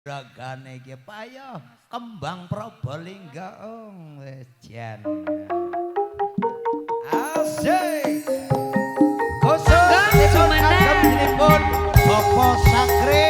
Ragane iki payah kembang Probolinggo wis jan. Asik. Kosong pun Bapak Sakri.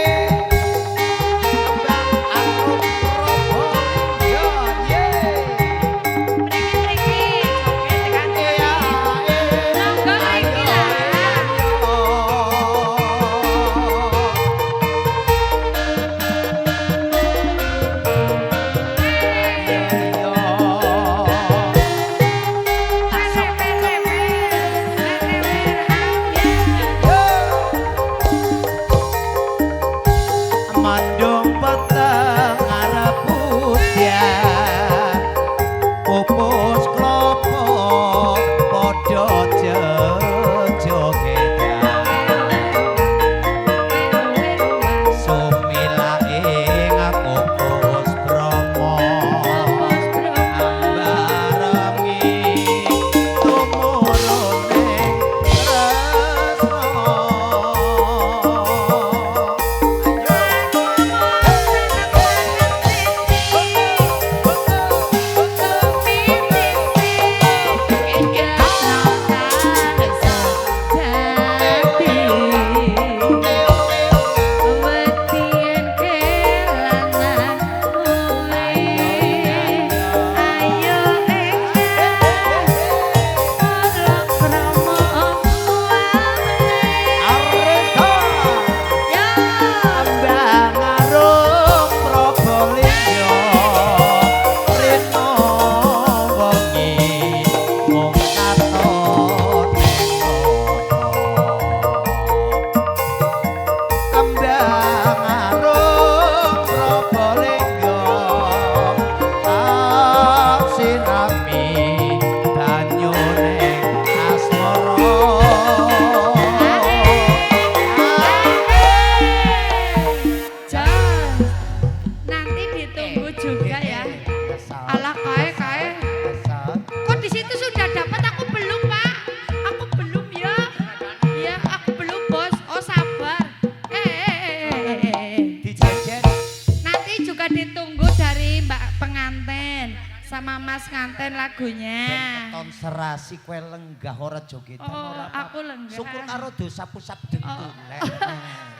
Serasi kue lenggah ora jogetan ora apa. Aku lenggah. Syukur karo dosa-pusap dengkul.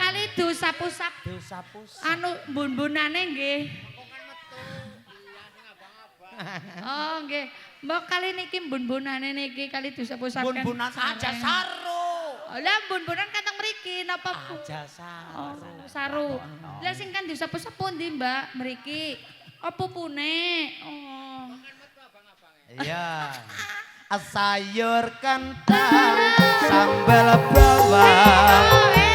Kali dosa-pusap. Dosa-pusap. Anu bun-bunane nggih. Oh nggih. Mbok kali niki bun-bunane niki kali dosa-pusap kan. Bun-bunan aja saru. Lah bun-bunan kateng mriki napa aja saru. Oh, saru. Lah sing kan dosa-pusap pundi Mbak mriki? Apa pune? Oh. Iya. Sayur kentang sambal bawang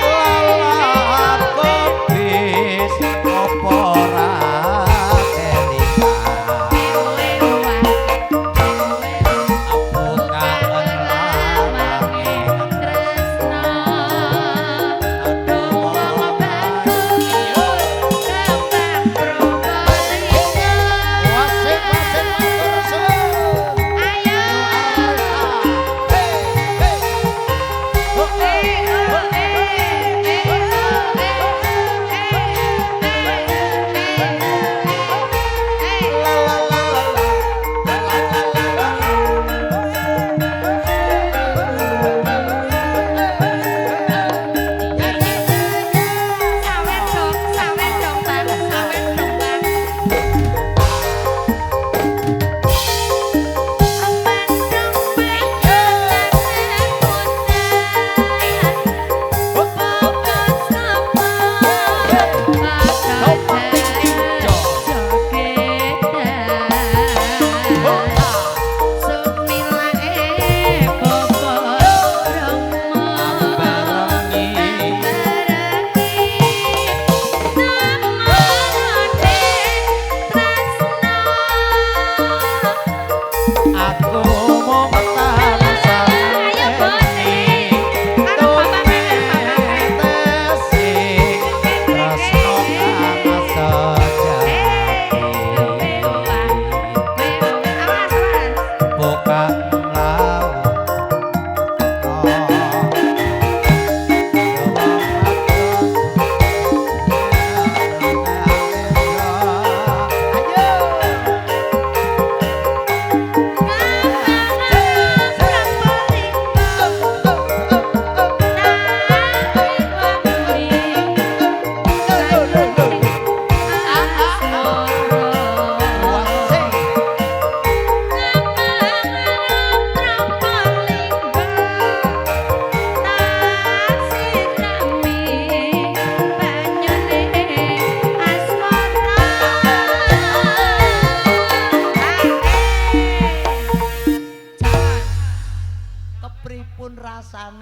lalap kubis opora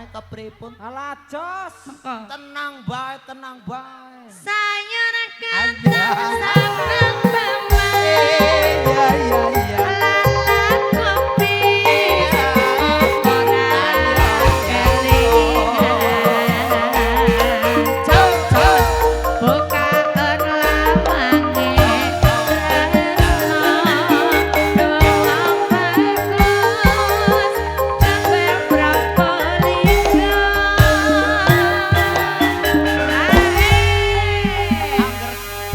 rasane kepripun? Alah jos. Mengko. Tenang bae, tenang bae. Sayur Aya. kata sambal bawang. Iya iya iya. Lalat kopi. Ora kelingan. Bukaan lawange. Doang bagus. Gambar propolis.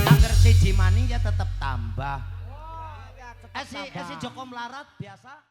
Angger siji maning ya tetep tambah. Esi Joko melarat biasa.